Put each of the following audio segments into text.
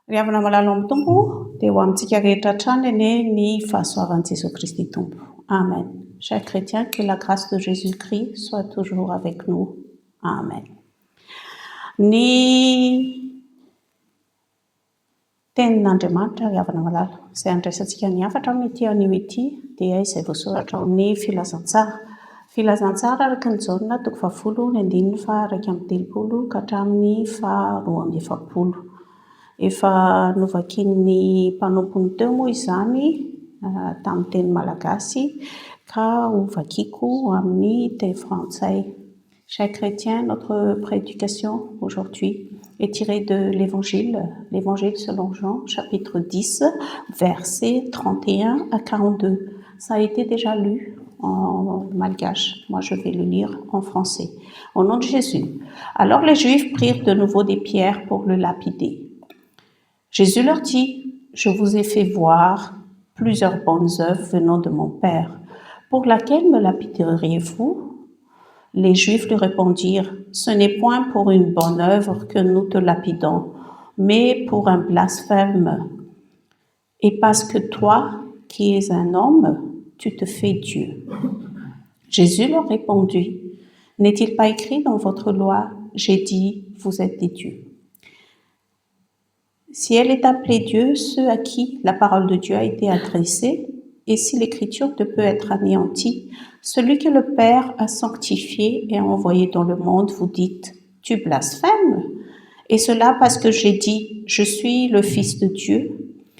Ry havana malala amin'ny tompo dia ho amintsika rehetra hatrany anie ny fahasoavan'i Jésus-Christ tompo. Amen. Chers chrétiens, que la grâce de Jésus-Christ soit toujours avec nous. Amen. Ny tenin'Andriamanitra ry havana malala izay andraisantsika ny hafatra amin'ity anio ity dia izay voasoratra amin'ny filazantsara. Filazantsara araka ny Jaona 10:1-30 ka hatramin'ny 12:20. Efa novakian'ny mpanompo teo moa izany tamin'ny teny malagasy ka hovakiako amin'ny teny frantsay. Chers chrétiens, notre prédication aujourd'hui est tirée de l'évangile selon Jean, chapitre 10, versets 31-42. Ça a été déjà lu en malgache. Moi, je vais le lire en français. Au nom de Jésus. Alors les Juifs prirent de nouveau des pierres pour le lapider. Jésus leur dit, je vous ai fait voir plusieurs bonnes œuvres venant de mon Père. Pour laquelle me lapideriez-vous? Les Juifs lui répondirent, ce n'est point pour une bonne œuvre que nous te lapidons, mais pour un blasphème. Et parce que toi, qui es un homme, tu te fais Dieu. Jésus leur répondit, n'est-il pas écrit dans votre loi, j'ai dit, vous êtes des dieux. Si elle est appelée Dieu, ceux à qui la parole de Dieu a été adressée, et si l'écriture ne peut être anéantie, celui que le Père a sanctifié et envoyé dans le monde, vous dites, tu blasphèmes. Et cela parce que j'ai dit, je suis le Fils de Dieu.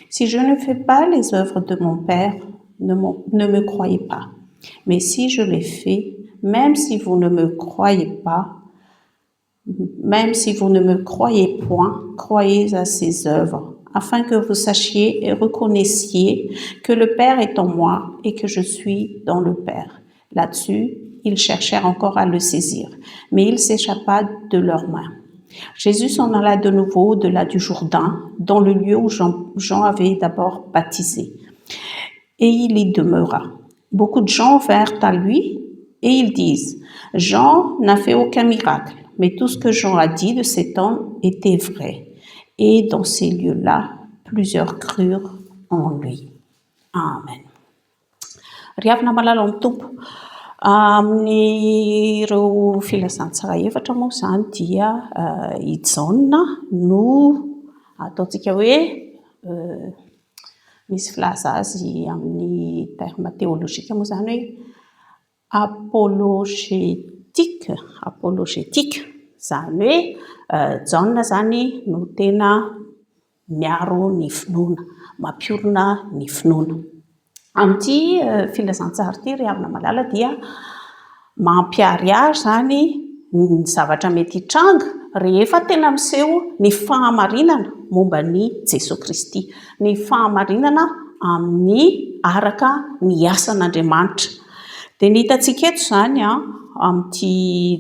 Si je ne fais pas les œuvres de mon Père, ne me croyez pas. Mais si je les fais, même si vous ne me croyez pas, même si vous ne me croyez point, croyez à ses œuvres, afin que vous sachiez et reconnaissiez que le Père est en moi et que je suis dans le Père. Là-dessus, ils cherchèrent encore à le saisir, mais il s'échappa de leurs mains. Jésus s'en alla de nouveau au-delà du Jourdain, dans le lieu où Jean avait d'abord baptisé, et il y demeura. Beaucoup de gens vinrent à lui et ils disent, Jean n'a fait aucun miracle, mais tout ce que Jean a dit de cet homme était vrai. Et dans ces lieux-là, plusieurs crurent en lui. Amen. Ry havana malala amin'ny tompo. Amin'ireo filazantsara efatra moa izany dia i Jaona no ataontsika hoe misy filaza azy amin'ny terme théologique moa izany hoe apologétique izany hoe Jaona zany no tena miaro ny finoana, mampiorina ny finoana. Amin'ity filazantsara ity ry havana malala dia mampiharihary zany ny zavatra mety hitranga rehefa tena miseho ny fahamarinana momba ny Jesosy Kristy, ny fahamarinana amin'ny araka ny asan'Andriamanitra. Dia ny hitantsika eto izany amin'ity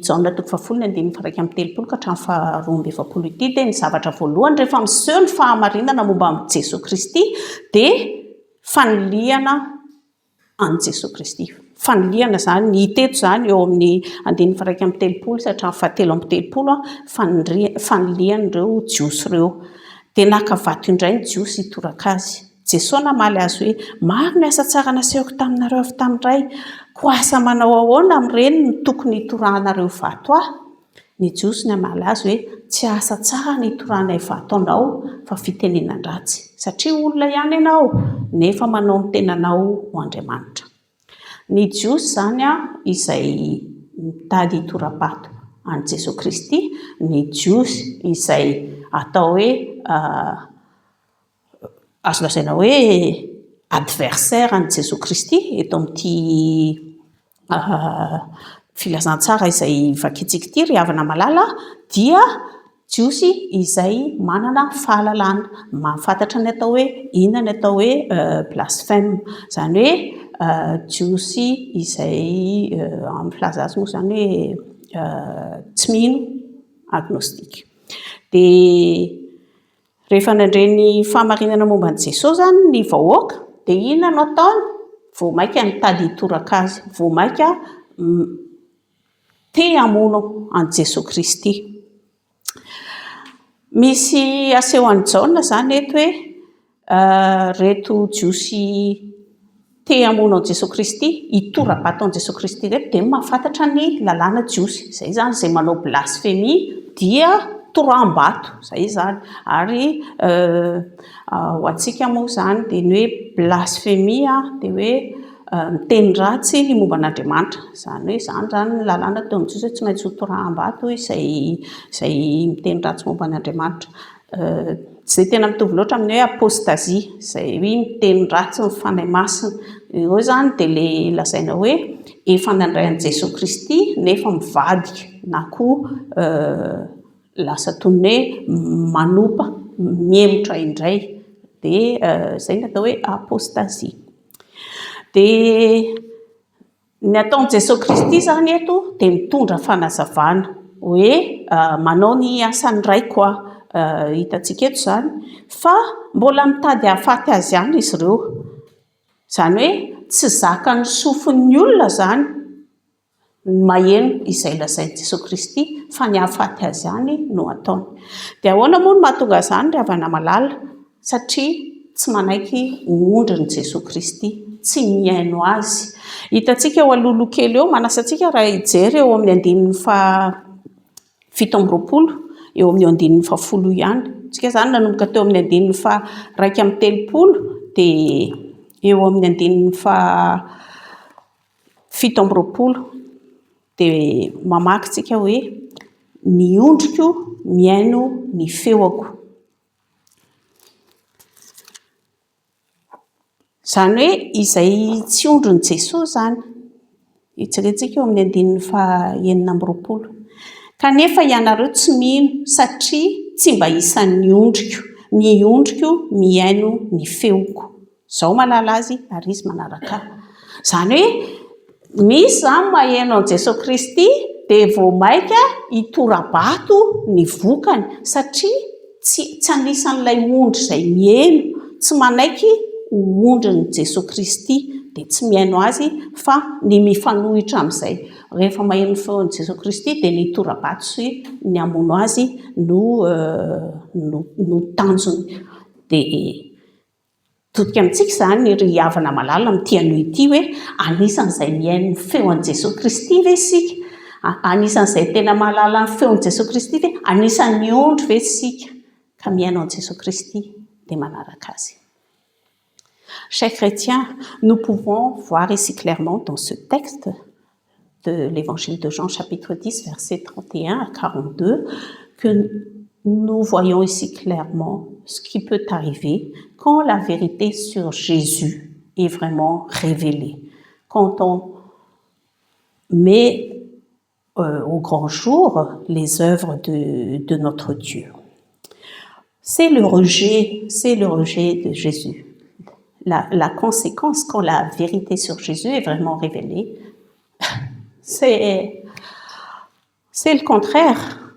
Jaona 1:1-30 ka hatramin'ny 2:20 ity dia ny zavatra voalohany rehefa miseho ny fahamarinana momba amin'ny Jesosy Kristy dia faniliana an Jesosy Kristy. Faniliana zany ny hita eto zany eo amin'ny 2:30-7:30 fanilian'ireo jiosy ireo. Dia naka vato indray ny jiosy hitoraka azy. Jesosy namaly azy hoe maro ny asa tsara nasehoko taminareo avy tamin'iray, koa asa manao ahoana amin'ireny no tokony hitorahanareo vato ahy? Ny jiosy namaly azy hoe tsy asa tsara ny hitorahanay vato anao fa fitenenan-dratsy, satria olona ihany ianao nefa manao ny tenanao ho Andriamanitra. Ny jiosy zany izay mitady hitoram-pato an Jesosy Kristy, ny jiosy izay atao hoe azo lazaina hoe adversaire an Jesosy Kristy eto amin'ity filazantsara izay vakiantsika ity ry havana malala dia jiosy izay manana fahalalana, mahafantatra ny atao hoe inona ny atao hoe blasphème, izany hoe jiosy izay amin'ny filaza azy moa izany hoe tsy mino, agnostique. Dia rehefa nandreny fahamarinana momba an'i Jesosy zany ny vahoaka dia inona no ataony? Voamaika nitady hitoraka azy, voamaika te hamono an Jesosy Kristy. misy aseho any Jaona zany eto hoe reto jiosy te hamono an Jesosy Kristy, hitora-bato an Jesosy Kristy reto dia mahafantatra ny lalàna jiosy. Izay zany izay manao blasphémie dia toram-bato, izay zany. Ary ho antsika moa zany dia ny hoe blasphémie dia hoe miteny ratsy ny momba an'Andriamanitra. Zany hoe zany ny lalàna teo amin'ny Jiosy, tsy maintsy ho toram-bato izay miteny ratsy momba an'Andriamanitra. Tsy dia tena mitovy loatra amin'ny hoe apostasie, izay hoe miteny ratsy mifanahy masina. Eo zany dia ilay lazaina hoe efa nandray an Jesosy Kristy nefa mivadika, na koa lasa toy ny hoe manopa, miemotra indray, dia izay no atao hoe apostasie. Dia ny ataon'i Jesosy Kristy zany eto dia mitondra fanazavana hoe manao ny asany iray koa. Hitantsika eto zany fa mbola mitady hahafaty azy ihany izy ireo. Zany hoe tsy zaka ny sofin'ny olona zany maheno izay lazain'i Jesosy Kristy, fa ny hahafaty azy ihany no ataony. Dia ahoana moa no mahatonga izany ry havana malala? Satria tsy manaiky ondrin'i Jesosy Kristy, tsy miaino azy. Hitantsika eo alohaloha kely eo, manasa antsika raha hijery eo amin'ny andinin'ny 7:20, eo amin'ny andinin'ny 10 ihany. Tsika zany nanomboka teo amin'ny andinin'ny 1:30 dia eo amin'ny andinin'ny 7:20 dia mamaky tsika hoe ny ondriko miaino ny feoko. Zany hoe izay tsy ondrin'i Jesosy zany. Hijerentsika eo amin'ny andinin'ny 9:20. Kanefa ianareo tsy mino satria tsy mba isan'ny ondriko. Ny ondriko miaino ny feoko. Izao malala azy ary izy manaraka. Zany hoe misy zany maheno an Jesosy Kristy dia vao maika hitora-bato ny vokany satria tsy anisan'ilay ondry izay mihaino, tsy manaiky ondrin'i Jesosy Kristy dia tsy mihaino azy fa ny mifanohitra amin'izay. Rehefa maheno ny feon'i Jesosy Kristy dia ny tora-bato sy ny hamono azy no tanjony. Dia todika amintsika zany ry havana malala amin'ity anohy ity hoe anisan'izay mihaino ny feon'i Jesosy Kristy ve isika? Anisan'izay tena mahalala ny feon'i Jesosy Kristy ve? Anisan'ny ondry ve isika ka mihaino an Jesosy Kristy dia manaraka azy? Chers chrétiens, nous pouvons voir ici clairement dans ce texte de l'évangile de Jean chapitre 10 versets 31 à 42 que nous voyons ici clairement ce qui peut arriver quand la vérité sur Jésus est vraiment révélée. Quand on met au grand jour les œuvres de notre Dieu. C'est le rejet de Jésus. La conséquence quand la vérité sur Jésus est vraiment révélée, c'est le contraire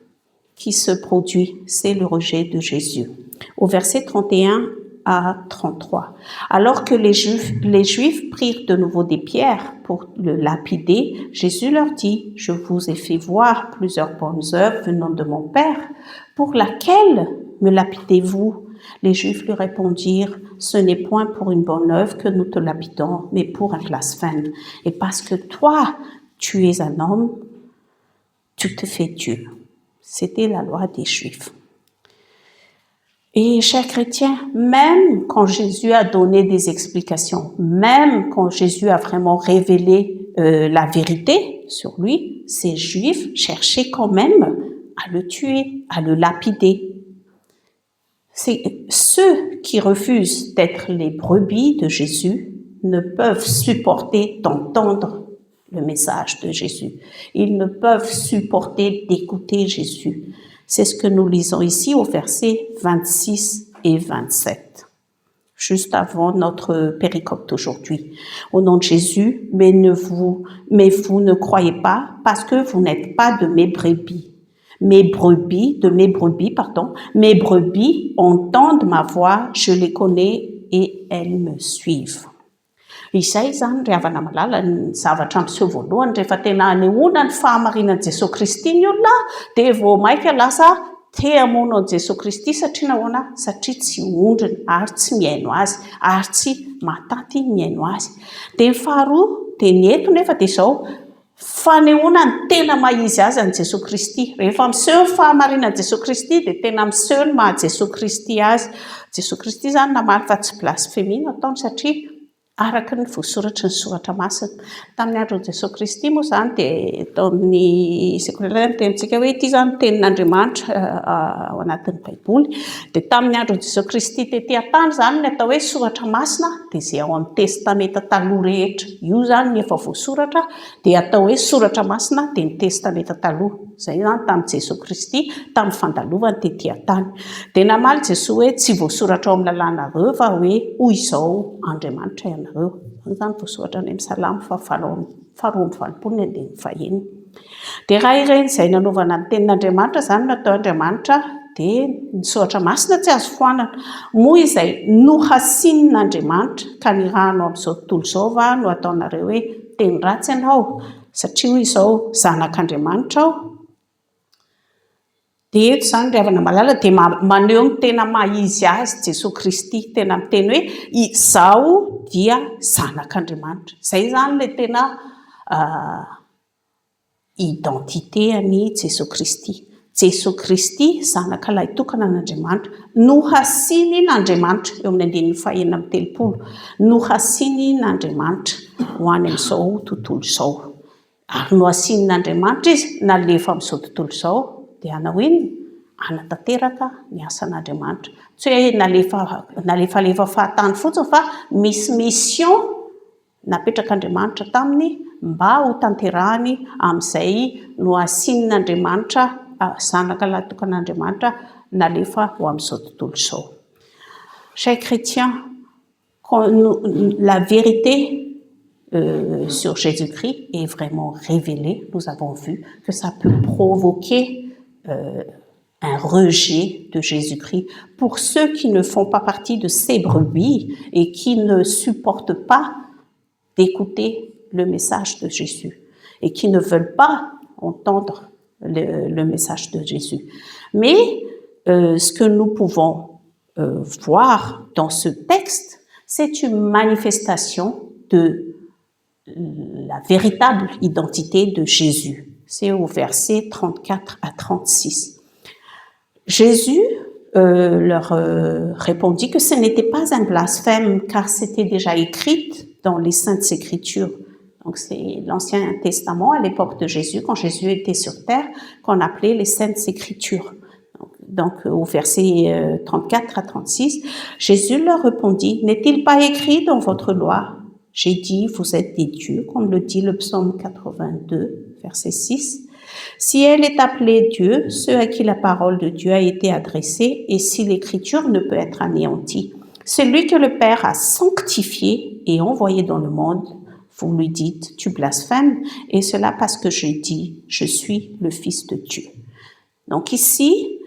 qui se produit, c'est le rejet de Jésus. Au verset 31 à 33. Alors que les Juifs prirent de nouveau des pierres pour le lapider, Jésus leur dit, « Je vous ai fait voir plusieurs bonnes œuvres venant de mon Père. Pour laquelle me lapidez-vous » Les Juifs lui répondirent, « Ce n'est point pour une bonne œuvre que nous te lapidons, mais pour un blasphème. Et parce que toi, tu es un homme, tu te fais Dieu. » C'était la loi des Juifs. Et chers chrétiens, même quand Jésus a donné des explications, même quand Jésus a vraiment révélé la vérité sur lui, ces Juifs cherchaient quand même à le tuer, à le lapider. C'est ceux qui refusent d'être les brebis de Jésus ne peuvent supporter d'entendre le message de Jésus. Ils ne peuvent supporter d'écouter Jésus. C'est ce que nous lisons ici au verset 26 et 27, juste avant notre péricope d'aujourd'hui. Au nom de Jésus, mais vous ne croyez pas parce que vous n'êtes pas de mes brebis. Mes brebis entendent ma voix, je les connais et elles me suivent. Izay zany ry havana malala ny zavatra ampiseho voalohany rehefa tena hanehoana ny fahamarinan'i Jesosy Kristy ny olona dia vao maika lasa te hamono an Jesosy Kristy satria nahoana satria tsy ondriny ary tsy miaino azy ary tsy matanty miaino azy. Dia ny faharoa dia ny eto nefa dia izao fanehoana ny tena mahizy azy an Jesosy Kristy. Rehefa miseho ny fahamarinan'i Jesosy Kristy dia tena miseho ny maha Jesosy Kristy azy. Jesosy Kristy zany namaly fa tsy blasfémie nataony satria araka ny voasoratra ny soratra masina. Tamin'ny andron'i Jesosy Kristy moa zany dia tao amin'ny sekola tentsika hoe ity zany tenin'Andriamanitra ao anatin'ny Baiboly. Dia tamin'ny andron'i Jesosy Kristy tetỳ an-tany zany ny atao hoe soratra masina dia izay ao amin'ny testamenta taloha rehetra. Io zany ny efa voasoratra dia atao hoe soratra masina dia ny testamenta taloha. Izay zany tamin'i Jesosy Kristy tamin'ny fandalovany tetỳ an-tany. Dia namaly Jesosy hoe tsy voasoratra ao amin'ny lalànareo fa hoe hoy izao Andriamanitra ianareo. Zany voasoratra any amin'ny Salamo 2:25. Dia raha ireny izay nanaovana ny tenin'Andriamanitra zany natao Andriamanitra dia ny soratra masina tsy azo foanana. Moa izay nohasinin'Andriamanitra ka ny rahano amin'izao tontolo izao va no ataonareo hoe teny ratsy ianao satria hoy izao zanak'Andriamanitra aho. Dia eto zany ravana malala dia maneho ny tena mahizy azy Jesosy Kristy, tena miteny hoe izaho dia zanak'Andriamanitra. Izay zany ilay tena identité any Jesosy Kristy. Jesosy Kristy zanak'ilay tokana an'Andriamanitra, nohasinin'Andriamanitra eo amin'ny 9:30. Nohasinin'Andriamanitra ho any amin'izao tontolo izao. Ary nohasinin'Andriamanitra izy nalefa amin'izao tontolo izao dia anahoiny anatanteraka ny asan'Andriamanitra. Tsy hoe nalefalefa fahatany fotsiny fa misy mission napetrak'Andriamanitra taminy mba ho tanterahany amin'izay nohasinin'Andriamanitra zanak'ilay tokan'Andriamanitra nalefa ho amin'izao tontolo izao. Chers chrétiens, la vérité sur Jésus-Christ est vraiment révélée. Nous avons vu que ça peut provoquer un rejet de Jésus-Christ pour ceux qui ne font pas partie de ces brebis et qui ne supportent pas d'écouter le message de Jésus et qui ne veulent pas entendre le message de Jésus. Mais ce que nous pouvons voir dans ce texte, c'est une manifestation de la véritable identité de Jésus. C'est au verset 34 à 36. Jésus leur répondit que ce n'était pas un blasphème car c'était déjà écrit dans les Saintes Écritures. Donc c'est l'Ancien Testament à l'époque de Jésus, quand Jésus était sur terre, qu'on appelait les Saintes Écritures. Donc au verset 34 à 36, Jésus leur répondit, « N'est-il pas écrit dans votre loi ? J'ai dit, vous êtes des dieux, comme le dit le psaume 82, verset 6. Si elle est appelée Dieu, ceux à qui la parole de Dieu a été adressée, et si l'écriture ne peut être anéantie. Celui que le Père a sanctifié et envoyé dans le monde, vous lui dites, tu blasphèmes, et cela parce que je dis, je suis le Fils de Dieu. » Donc ici,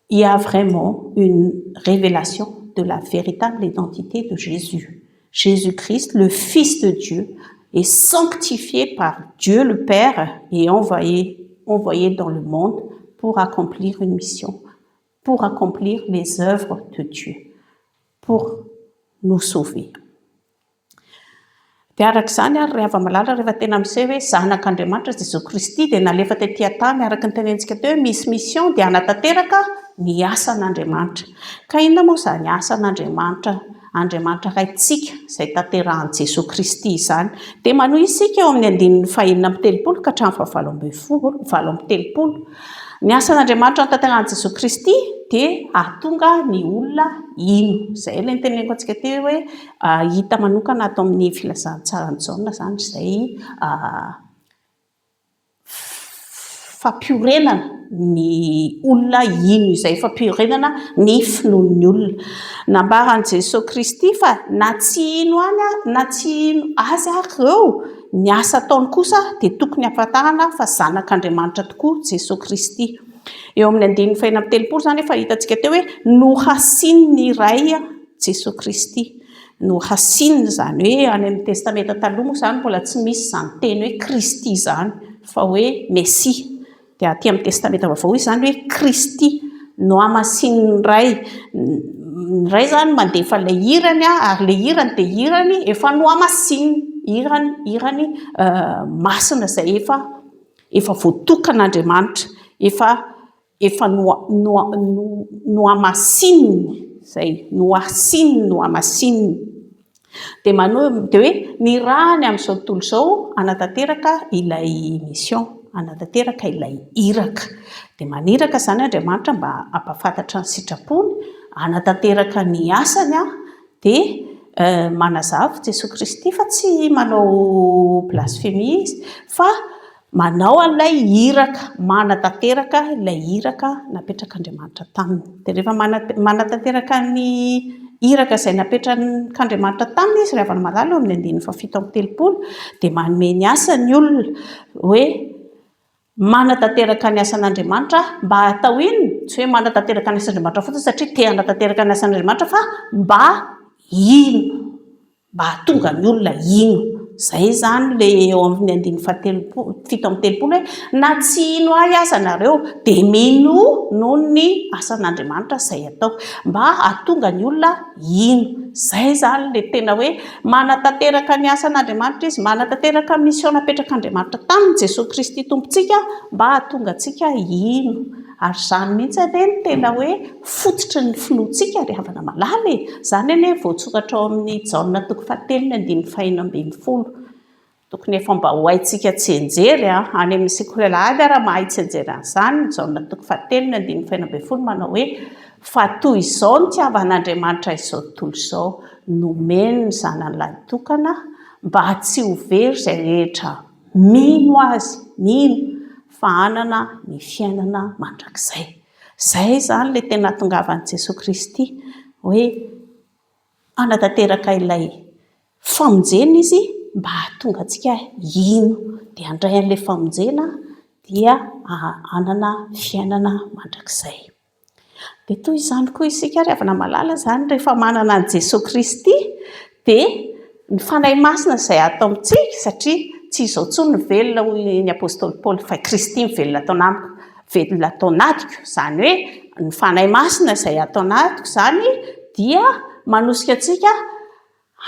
il y a vraiment une révélation de la véritable identité de Jésus. Jésus-Christ, le Fils de Dieu, est sanctifié par Dieu le Père et envoyé dans le monde pour accomplir une mission, pour accomplir les œuvres de Dieu, pour nous sauver. Dia araka izany ary rehefa malala rehefa tena miseho hoe zanak'Andriamanitra Jesosy Kristy dia nalefa tetỳ an-tany araka ny tenentsika teo misy mission dia hanatanteraka ny asan'Andriamanitra. Ka inona moa izany asan'Andriamanitra? Andriamanitra raitsika izay tanterahan'i Jesosy Kristy izany dia manohy isika eo amin'ny 5:30 ka hatramin'ny 7:30. Ny asan'Andriamanitra tanterahan'i Jesosy Kristy dia ahatonga ny olona ino. Izay ilay niteneniko antsika teo hoe hita manokana ato amin'ny filazantsara ny Jaona zany izay fampiorenana ny olona ino izay fampiorenana ny finoan'ny olona. Nambaran'i Jesosy Kristy fa na tsy ino azy ary eo, ny asa ataony kosa dia tokony hafantarana fa zanak'Andriamanitra tokoa Jesosy Kristy. Eo amin'ny 5:30 zany efa hitantsika teo hoe nohasininy iray Jesosy Kristy. Nohasininy zany hoe any amin'ny testamenta taloha moa zany mbola tsy misy zany teny hoe Kristy zany fa hoe Messia. Dia aty amin'ny testamenta vaovao izy zany hoe Kristy no amasininy ray zany mandefa ilay hirany ary ilay hirany dia hirany efa no amasininy hirany masina izay efa voatokan'Andriamanitra efa no amasininy zay no asininy no amasininy dia hoe ny rahany amin'izao tontolo izao anatanteraka ilay mission, anatanteraka ilay iraka dia maniraka izany Andriamanitra mba hampafantatra ny sitrapony, anatanteraka ny asany dia manazava Jesosy Kristy fa tsy manao blasphémie izy fa manao an'ilay iraka, manatanteraka ilay iraka napetrak'Andriamanitra taminy. Dia rehefa manatanteraka ny iraka izay napetrak'Andriamanitra taminy izy ry havana malala eo amin'ny andininy fafito amby telopolo dia manome ny asa ny olona hoe manatanteraka ny asan'Andriamanitra mba hatao inona? Tsy hoe manatanteraka ny asan'Andriamanitra fotsiny satria te hanatanteraka ny asan'Andriamanitra fa mba ino? Mba hahatonga ny olona ino? Zay zany le eo amin'ny andininy fito amby telopolo hoe na tsy ino ahy aza nareo dia mino noho ny asan'Andriamanitra izay atao mba hahatonga ny olona ino. Zay zany le tena hoe manatanteraka ny asan'Andriamanitra izy, manatanteraka mission napetrak'Andriamanitra taminy Jesosy Kristy tompontsika mba hahatonga antsika ino. Ary izany mihitsy anie ny tena hoe fototry ny finoantsika ry havana malala zany anie voatsokatra ao amin'ny Jaona 4:1-5. Tokony efa mba ho haintsika tsy enjery any amin'ny sekoly raha mahay tsy enjery an'izany. Jaona 4:1-5 manao hoe fa toy izao ny tiavan'Andriamanitra izao tontolo izao nomeny ny zanan'ilay tokana mba tsy ho very izay rehetra mino azy, mino fa hanana ny fiainana mandrakizay. Zay zany le tena hahatongavan'i Jesosy Kristy hoe anatanteraka ilay famonjena izy mba hahatonga antsika ino dia handray an'ilay famonjena dia hanana fiainana mandrakizay. Dia toy izany koa isika ry havana malala zany rehefa manana an' Jesosy Kristy dia ny fanahy masina izay atao amintsika satria tsy izao intsony ny velona hoy ny apôstôly Paoly fa Kristy ny velona atao anatiko. Izany hoe ny fanahy masina izay atao anatiko izany dia manosika antsika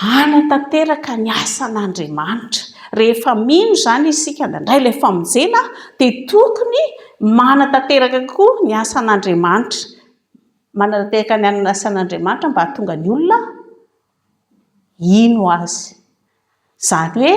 hanatanteraka ny asan'Andriamanitra. Rehefa mino zany isika indray ilay famonjena dia tokony manatanteraka koa ny asan'Andriamanitra, manatanteraka ny asan'Andriamanitra mba hahatonga ny olona ino azy. Izany hoe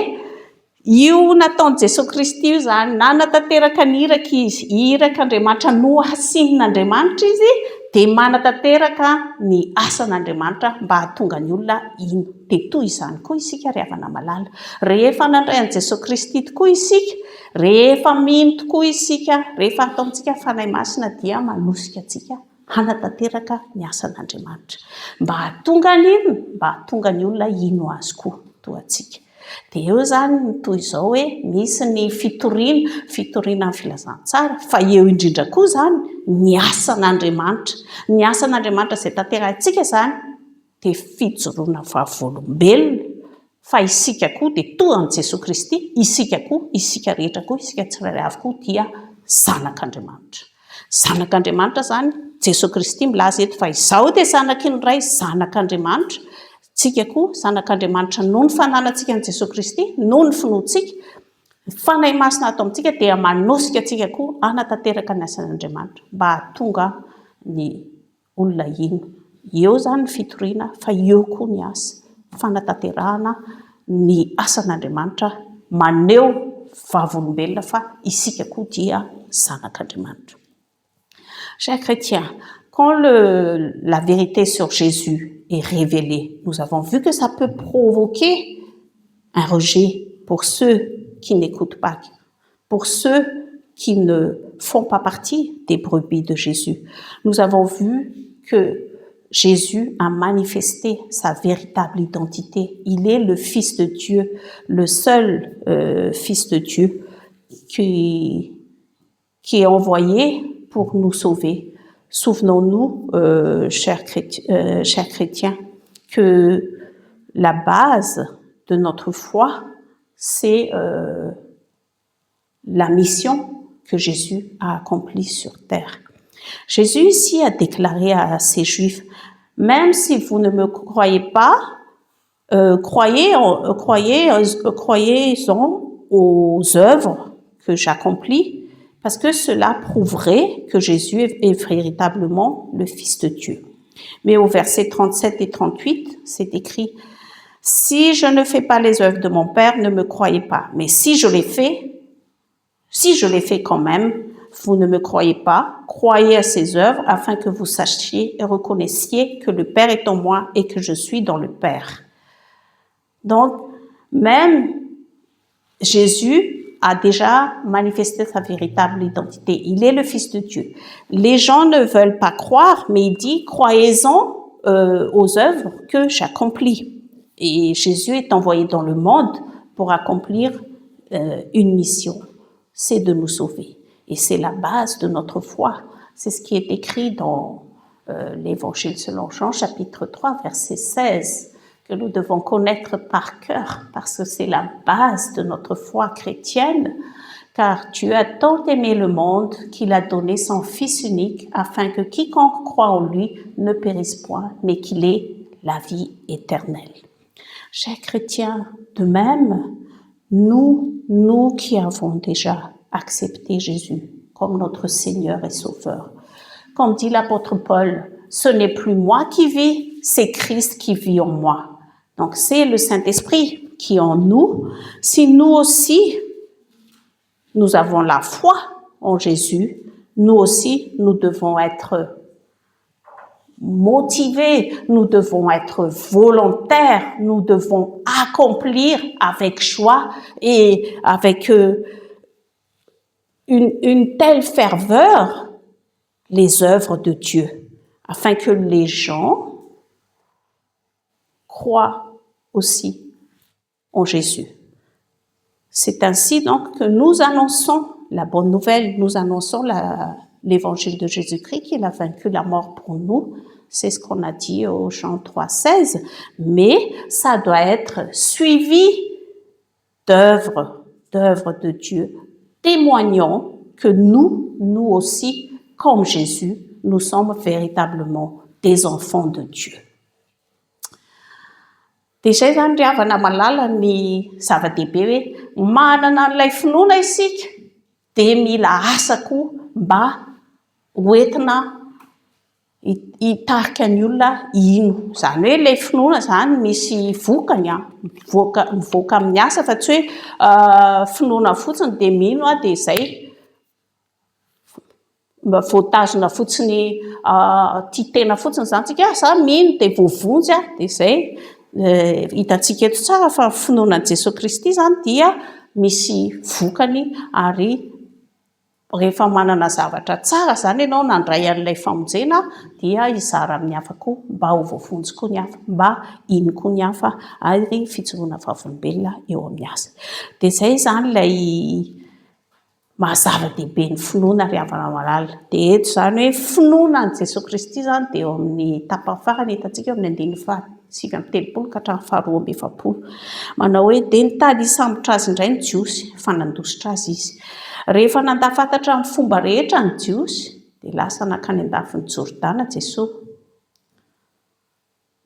io nataon'i Jesosy Kristy io zany nanatanteraka ny iraka izy, irak'Andriamanitra no asin'Andriamanitra izy dia manatanteraka ny asan'Andriamanitra mba hahatonga ny olona ino. Dia toy izany koa isika ry havana malala. Rehefa nandray an'i Jesosy Kristy tokoa isika, rehefa mino tokoa isika, rehefa ataontsika fanahy masina dia manosika antsika hanatanteraka ny asan'Andriamanitra mba hahatonga ny ino? Mba hahatonga ny olona ino azy koa toa antsika. Dia eo zany ny toy izao hoe misy ny fitoriana amin'ny filazantsara fa eo indrindra koa zany ny asan'Andriamanitra. Ny asan'Andriamanitra izay tanterantsika zany dia fijoroana vavolombelona fa isika koa dia toa an'i Jesosy Kristy, isika rehetra koa, isika tsirairay avy koa dia zanak'Andriamanitra. Zanak'Andriamanitra zany Jesosy Kristy milaza eto fa izaho dia zanaky ny ray, zanak'Andriamanitra. Tsika koa zanak'Andriamanitra noho ny fananantsika an'i Jesosy Kristy, noho ny finoantsika, fanahy masina atao amintsika dia manosika antsika koa hanatanteraka ny asan'Andriamanitra mba hahatonga ny olona ino. Eo zany ny fitoriana fa eo koa ny asa fanatanterahana ny asan'Andriamanitra maneho vavolombelona fa isika koa dia zanak'Andriamanitra. Chers chrétiens, quand la vérité sur Jésus est révélée, nous avons vu que ça peut provoquer un rejet pour ceux qui n'écoutent pas, pour ceux qui ne font pas partie des brebis de Jésus. Nous avons vu que Jésus a manifesté sa véritable identité. Il est le Fils de Dieu, le seul Fils de Dieu qui est envoyé pour nous sauver. Souvenons-nous, chers chrétiens, que la base de notre foi, c'est la mission que Jésus a accomplie sur terre. Jésus ici a déclaré à ces Juifs, même si vous ne me croyez pas, croyez-en aux œuvres que j'accomplis, parce que cela prouverait que Jésus est véritablement le Fils de Dieu. Mais au verset 37 et 38, c'est écrit, « Si je ne fais pas les œuvres de mon Père, ne me croyez pas. Mais si je les fais quand même, vous ne me croyez pas. Croyez à ces œuvres afin que vous sachiez et reconnaissiez que le Père est en moi et que je suis dans le Père. » Donc, même Jésus a déjà manifesté sa véritable identité. Il est le Fils de Dieu. Les gens ne veulent pas croire, mais il dit, croyez-en aux œuvres que j'accomplis. Et Jésus est envoyé dans le monde pour accomplir une mission, c'est de nous sauver. Et c'est la base de notre foi. C'est ce qui est écrit dans l'Évangile selon Jean, chapitre 3, verset 16, que nous devons connaître par cœur, parce que c'est la base de notre foi chrétienne, car Dieu a tant aimé le monde qu'il a donné son Fils unique, afin que quiconque croit en lui ne périsse point, mais qu'il ait la vie éternelle. Chers chrétiens, de même, nous qui avons déjà accepté Jésus comme notre Seigneur et Sauveur, comme dit l'apôtre Paul, ce n'est plus moi qui vis, c'est Christ qui vit en moi. Donc c'est le Saint-Esprit qui est en nous. Si nous aussi, nous avons la foi en Jésus, nous aussi, nous devons être motivés, nous devons être volontaires, nous devons accomplir avec joie et avec une telle ferveur les œuvres de Dieu, afin que les gens croient aussi en Jésus. C'est ainsi donc que nous annonçons la bonne nouvelle, nous annonçons l'évangile de Jésus-Christ, qu'il a vaincu la mort pour nous. C'est ce qu'on a dit au Jean 3,16. Mais ça doit être suivi d'œuvres de Dieu, témoignant que nous aussi, comme Jésus, nous sommes véritablement des enfants de Dieu. Dia izay zany ry havana malala ny zava-dehibe hoe manana an'ilay finoana isika dia mila asa koa mba hoentina hitarika ny olona ino. Zany hoe ilay finoana zany misy vokany, mivoaka amin'ny asa fa tsy hoe finoana fotsiny dia mino dia izay voatazona fotsiny tia tena fotsiny zany tsika za mino dia voavonjy dia izay. Hitantsika eto tsara fa finoanan' Jesosy Kristy zany dia misy vokany ary rehefa manana zavatra tsara zany ianao nandray an'ilay famonjena dia hizara amin'ny hafa koa mba ho voavonjy koa ny hafa, mba iny koa ny hafa ary fijoroana vavolombelona eo amin'ny asa. Dia izay zany ilay mahazava-dehibe ny finoana ry havana malala. Dia eto zany hoe finoana an' Jesosy Kristy zany dia eo amin'ny tapany farany hitantsika eo amin'ny 9:30 ka hatramin'ny 12:70. Manao hoe dia nitady hisambotra azy indray ny jiosy fa nandositra azy izy. Rehefa nandafantatra amin'ny fomba rehetra ny jiosy dia lasa nakany andafin'ny Jordana Jesosy.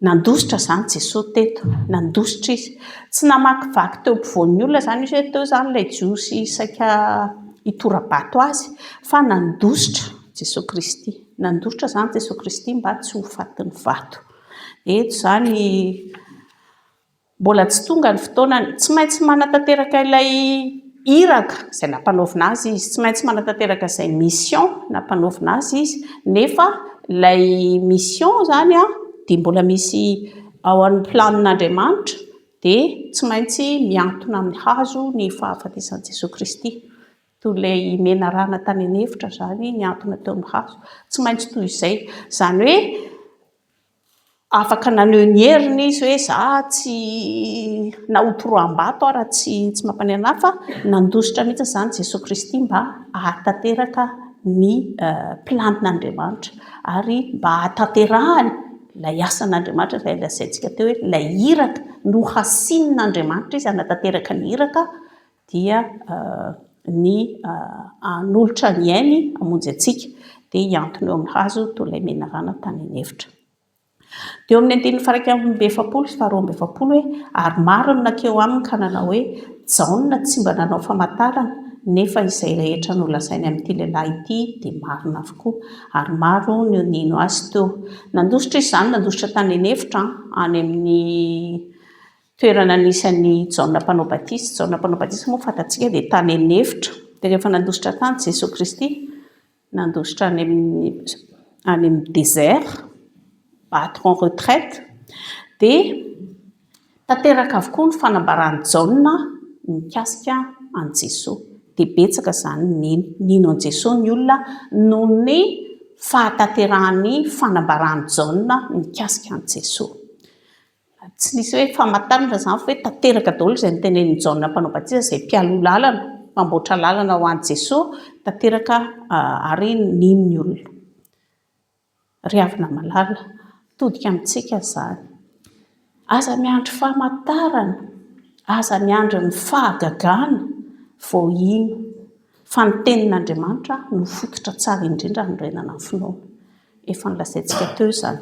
Nandositra zany Jesosy teto, nandositra izy. Tsy namakivaky teo ampovoan'ny olona zany izy hoe teo zany ilay jiosy saika hitora-bato azy, fa nandositra Jesosy Kristy. Nandositra zany Jesosy Kristy mba tsy ho fatin'ny vato. Eto zany mbola tsy tonga ny fotoana, tsy maintsy manatanteraka ilay iraka izay nampanaovina azy izy, tsy maintsy manatanteraka izay mission nampanaovina azy izy, nefa ilay mission zany dia mbola misy ao amin'ny planin'Andriamanitra dia tsy maintsy miantona amin'ny hazo ny fahafatesan'i Jesosy Kristy. Toy ilay mena rana tany an'efitra zany niantona teo amin'ny hazo, tsy maintsy toy izay. Zany hoe afaka naneho ny heriny izy hoe za tsy nahotoroam-bato raha tsy mampanena fa nandositra mihitsy zany Jesosy Kristy mba ahatanteraka ny planin'Andriamanitra ary mba ahatanterahany ilay asan'Andriamanitra izay lazaintsika teo hoe ilay iraka no hasinin'Andriamanitra izy hanatanteraka ny iraka dia ny hanolotra ny ainy hamonjy antsika dia hiantony eo amin'ny hazo toy ilay menarana tany an'hevitra. Dia eo amin'ny 1:7 hoe ary maro ny nakeo aminy ka nanao hoe Jaona tsy mba nanao famantarana, nefa izay rehetra nolazainy amin'ity lehilahy ity dia marina avokoa, ary maro ny nino azy teo. Nandositra izany, nandositra tany an'hevitra any amin'ny toerana nisy an'ny Jaona mpanao batisa. Jaona mpanao batisa moa fantatsika dia tany an'hevitra. Dia rehefa nandositra tany Jesosy Kristy, nandositra any amin'ny désert, battre en retraite, dia tanteraka avokoa ny fanambarany Jaona mikasika an Jesosy. Dia betsaka izany nino an Jesosy ny olona noho ny fahatanterahany fanambarany Jaona mikasika an Jesosy. Tsy nisy hoe famantarana izany fa hoe tanteraka daholo izay nitenen'i Jaona mpanao batisa, izay mpialoha lalana, mpamboatra lalana ho an'i Jesosy, tanteraka ary nino ny olona. Ry havana malala, todika amintsika izany. Aza miandry famantarana, aza miandry ny fahagagana, vao ino fa ny tenin'Andriamanitra no fototra tsara indrindra ny renana ny finoana. Efa nilazaintsika teo izany.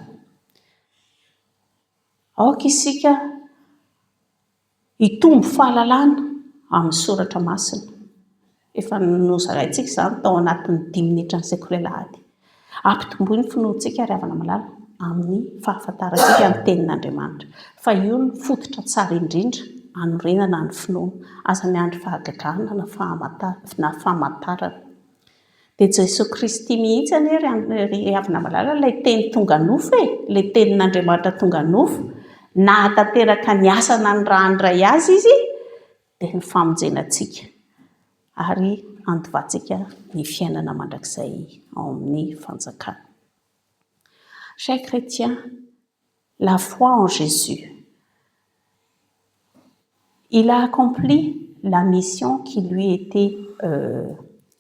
Aoka isika hitombo fahalalana amin'ny soratra masina. Efa nozaraintsika izany tao anatin'ny 10 minitra ny sekoly lahady. Ampitomboy ny finoantsika ry havana malala amin'ny fahafantarantsika ny tenin'Andriamanitra. Fa io ny fototra tsara indrindra anorenana ny finoana. Aza miandry fahagagana na famantarana. Dia Jesosy Kristy mihitsy ry havana malala ilay teny tonga nofo ilay tenin'Andriamanitra tonga nofo, nahatanteraka ny asana ny raha handray azy izy dia ny famonjenantsika ary andovatsika ny fiainana mandrakizay ao amin'ny fanjakana. Chers chrétiens, la foi en Jésus, il a accompli la mission qui lui était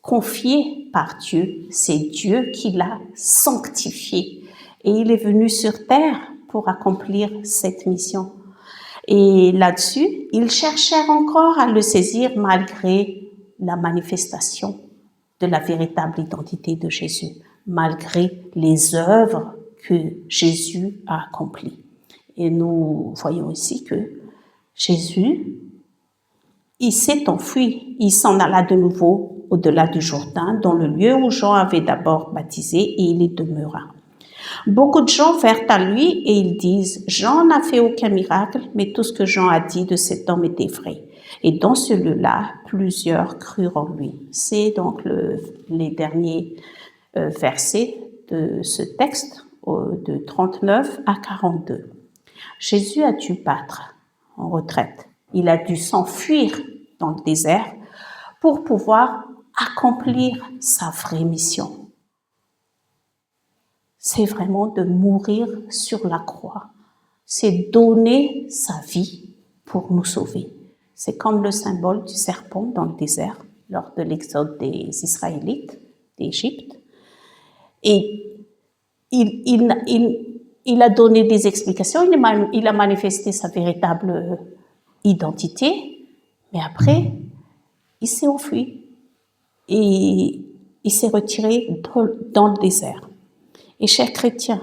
confiée par Dieu. C'est Dieu qui l'a sanctifié et il est venu sur terre pour accomplir cette mission. Et là-dessus, ils cherchèrent encore à le saisir malgré la manifestation de la véritable identité de Jésus, malgré les œuvres que Jésus a accomplies. Et nous voyons ici que Jésus, il s'est enfui, il s'en alla de nouveau au-delà du Jourdain, dans le lieu où Jean avait d'abord baptisé, et il y demeura. Beaucoup de gens vinrent à lui et ils disent « Jean n'a fait aucun miracle, mais tout ce que Jean a dit de cet homme était vrai. » Et dans ce lieu-là, plusieurs crurent en lui. C'est donc les derniers versets de ce texte, de 39 à 42. Jésus a dû battre en retraite. Il a dû s'enfuir dans le désert pour pouvoir accomplir sa vraie mission. C'est vraiment de mourir sur la croix. C'est donner sa vie pour nous sauver. C'est comme le symbole du serpent dans le désert lors de l'exode des Israélites d'Égypte. Et il a donné des explications, il a manifesté sa véritable identité, mais après, il s'est enfui et il s'est retiré dans le désert. Et chers chrétiens,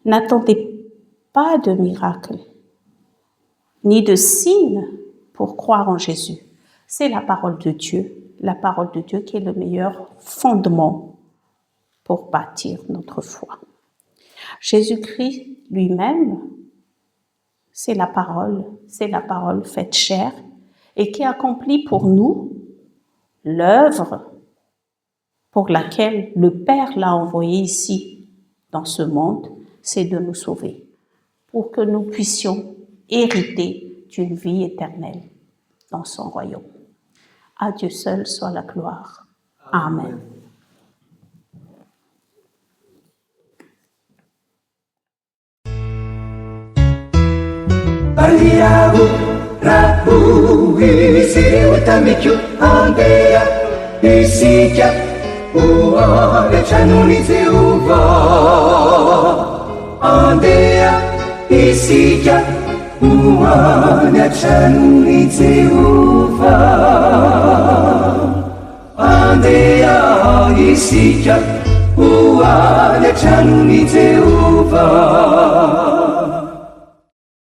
n'attendez pas de miracle, ni de signes pour croire en Jésus. C'est la parole de Dieu qui est le meilleur fondement pour bâtir notre foi. Jésus-Christ lui-même, c'est la parole faite chair et qui accomplit pour nous l'œuvre pour laquelle le Père l'a envoyé ici, dans ce monde, c'est de nous sauver, pour que nous puissions hériter d'une vie éternelle dans son royaume. À Dieu seul soit la gloire. Amen. Tranon'i Jehovah, andeha isika hoany an-tranon'i Jehovah. mandeha isika ho any antranony Jehova